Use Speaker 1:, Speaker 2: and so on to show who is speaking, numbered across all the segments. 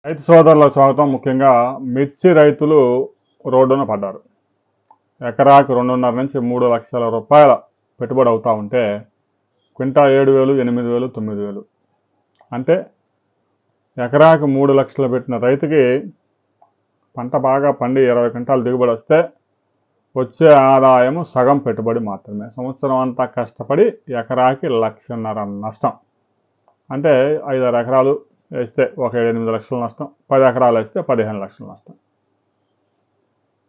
Speaker 1: రైతు సోదరులకు స్వాగతం. ముఖ్యంగా మిర్చి రైతులు రోడ్డున పడ్డారు. ఎకరాకు 2.5 నుంచి 3 లక్షల రూపాయల పెట్టుబడి అవుతూ ఉంటే క్వింటా 7,000, 8,000, 9,000 అంటే ఎకరాకు 3 లక్షలు పెట్టిన రైతుకి పంట బాగా పండి 20 క్వింటాలు దిగుబడి వస్తే వచ్చే ఆదాయం సగం పెట్టుబడి మాత్రమే. సంవత్సరం అంతా కష్టపడి ఎకరాకి 1,50,000 నష్టం. అంటే 5-6 ఎకరాలు వేస్తే ఒక 7-8 లక్షల నష్టం, 10 ఎకరాలు వేస్తే 15 లక్షల నష్టం.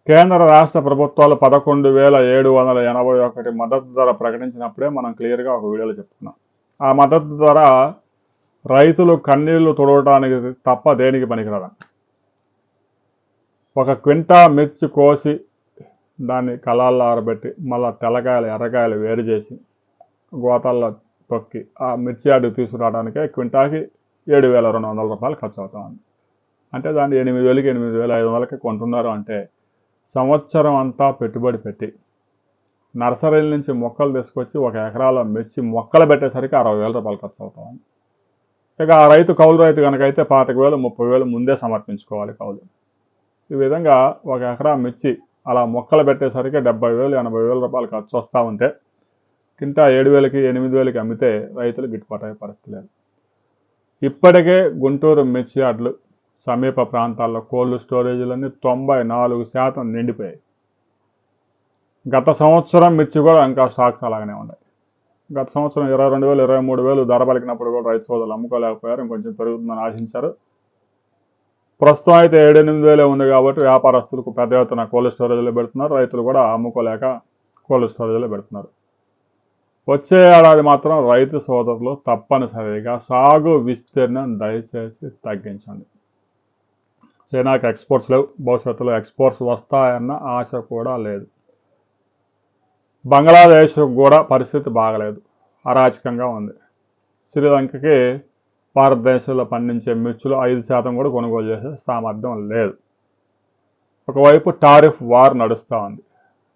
Speaker 1: కేంద్ర రాష్ట్ర ప్రభుత్వాలు 11,781 మద్దతు ధర ప్రకటించినప్పుడే మనం క్లియర్గా ఒక వీడియోలో చెప్తున్నాం. ఆ మద్దతు ధర రైతులు కన్నీళ్లు తుడవడానికి తప్ప దేనికి పనికిరాదు. ఒక క్వింటా మిర్చి కోసి దాన్ని కళాల్లో ఆరబెట్టి మళ్ళీ తెల్లకాయలు ఎర్రకాయలు వేరు చేసి గోతాల్లో తొక్కి ఆ మిర్చి యార్డుకి తీసుకురావడానికే క్వింటాకి 7,200 రూపాయలు ఖర్చు అవుతుంది. అంటే దాన్ని 8,000కి 8,500కి కొంటున్నారు. అంటే సంవత్సరం అంతా పెట్టుబడి పెట్టి నర్సరీల నుంచి మొక్కలు తీసుకొచ్చి 1 ఎకరాల మిర్చి మొక్కలు పెట్టేసరికి 60,000 రూపాయలు ఖర్చు అవుతుంది. ఇక ఆ రైతు కౌలు రైతు కనుకైతే 25,000, 30,000 ముందే సమర్పించుకోవాలి కౌలు. ఈ విధంగా 1 ఎకరా మిర్చి అలా మొక్కలు పెట్టేసరికి 70,000, 80,000 రూపాయలు ఖర్చు వస్తూ ఉంటే కింటా 7,000కి 8,000కి అమ్మితే రైతులు గిట్టుబాటు అయ్యే పరిస్థితి లేదు. ఇప్పటికే గుంటూరు మిర్చి యార్డులు సమీప ప్రాంతాల్లో కోల్డ్ స్టోరేజీలన్నీ 94% నిండిపోయాయి. గత సంవత్సరం మిర్చి కూడా ఇంకా స్టాక్స్ అలాగనే ఉన్నాయి. గత సంవత్సరం 22,000, 23,000 ధర పలికినప్పుడు కూడా రైతు సోదరులు అమ్ముకోలేకపోయారు. ఇంకొంచెం పెరుగుతుందని ఆశించారు. ప్రస్తుతం అయితే 7-8,000 ఉంది కాబట్టి వ్యాపారస్తులకు పెద్ద ఎత్తున కోల్డ్ స్టోరేజ్లో పెడుతున్నారు. రైతులు కూడా అమ్ముకోలేక కోల్డ్ స్టోరేజ్లో పెడుతున్నారు. వచ్చే ఏడాది మాత్రం రైతు సోదరులు తప్పనిసరిగా సాగు విస్తీర్ణం దయచేసి తగ్గించండి. చైనాకి ఎక్స్పోర్ట్స్ లేవు, భవిష్యత్తులో ఎక్స్పోర్ట్స్ వస్తాయన్న ఆశ కూడా లేదు. బంగ్లాదేశ్ కూడా పరిస్థితి బాగలేదు, అరాచకంగా ఉంది. శ్రీలంకకి భారతదేశంలో పండించే మిర్చిలో 5% కూడా కొనుగోలు చేసే సామర్థ్యం లేదు. ఒకవైపు టారిఫ్ వార్ నడుస్తూ ఉంది.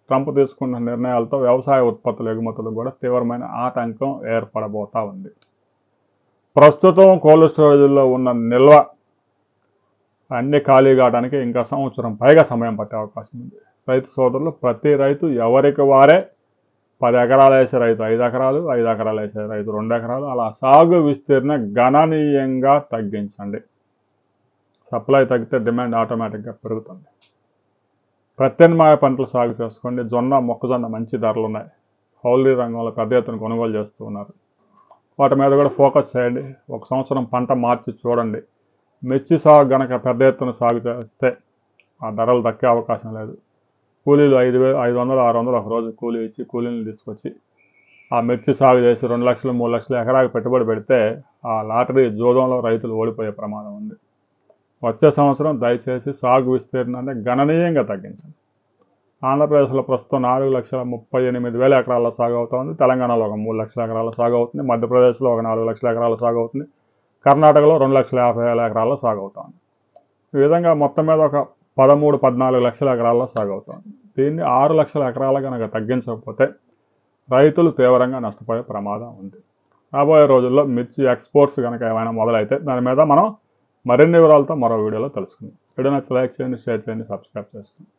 Speaker 1: ట్రంప్ తీసుకున్న నిర్ణయాలతో వ్యవసాయ ఉత్పత్తుల ఎగుమతులకు కూడా తీవ్రమైన ఆటంకం ఏర్పడబోతూ ఉంది. ప్రస్తుతం కోల్డ్ స్టోరేజ్లో ఉన్న నిల్వ అన్ని ఖాళీ కావడానికి ఇంకా సంవత్సరం పైగా సమయం పట్టే అవకాశం ఉంది. రైతు సోదరులు ప్రతి రైతు ఎవరికి వారే 10 ఎకరాలు వేసే రైతు 5 ఎకరాలు, 5 ఎకరాలు వేసే రైతు 2 ఎకరాలు అలా సాగు విస్తీర్ణ గణనీయంగా తగ్గించండి. సప్లై తగ్గితే డిమాండ్ ఆటోమేటిక్గా పెరుగుతుంది. ప్రత్యామ్నాయ పంటలు సాగు చేసుకోండి. జొన్న, మొక్కజొన్న మంచి ధరలు ఉన్నాయి. పౌల్ట్రీ రంగంలో పెద్ద ఎత్తున కొనుగోలు చేస్తూ ఉన్నారు. వాటి మీద కూడా ఫోకస్ చేయండి. ఒక సంవత్సరం పంట మార్చి చూడండి. మిర్చి సాగు గనక పెద్ద ఎత్తున సాగు చేస్తే ఆ ధరలు దక్కే అవకాశం లేదు. కూలీలు 500, 600 ఒక రోజు కూలీ ఇచ్చి కూలీలను తీసుకొచ్చి ఆ మిర్చి సాగు చేసి 2 లక్షలు, 3 లక్షలు ఎకరాకి పెట్టుబడి పెడితే ఆ లాటరీ జోదంలో రైతులు ఓడిపోయే ప్రమాదం ఉంది. వచ్చే సంవత్సరం దయచేసి సాగు విస్తీర్ణాన్ని గణనీయంగా తగ్గించండి. ఆంధ్రప్రదేశ్లో ప్రస్తుతం 4,38,000 ఎకరాల సాగు అవుతుంది. తెలంగాణలో ఒక 3 లక్షల ఎకరాల సాగు అవుతుంది. మధ్యప్రదేశ్లో ఒక 4 లక్షల ఎకరాల సాగు అవుతుంది. కర్ణాటకలో 2,50,000 ఎకరాల సాగు అవుతుంది. ఈ విధంగా మొత్తం మీద ఒక 13-14 లక్షల ఎకరాల్లో సాగు అవుతుంది. దీన్ని 6 లక్షల ఎకరాల కనుక తగ్గించకపోతే రైతులు తీవ్రంగా నష్టపోయే ప్రమాదం ఉంది. రాబోయే రోజుల్లో మిర్చి ఎక్స్పోర్ట్స్ కనుక ఏమైనా మొదలైతే దాని మీద మనం మరిన్ని వివరాలతో మరో వీడియోలో తెలుసుకుందాం. వీడియో నచ్చితే లైక్ చేయండి, షేర్ చేయండి, సబ్స్క్రైబ్ చేసుకోండి.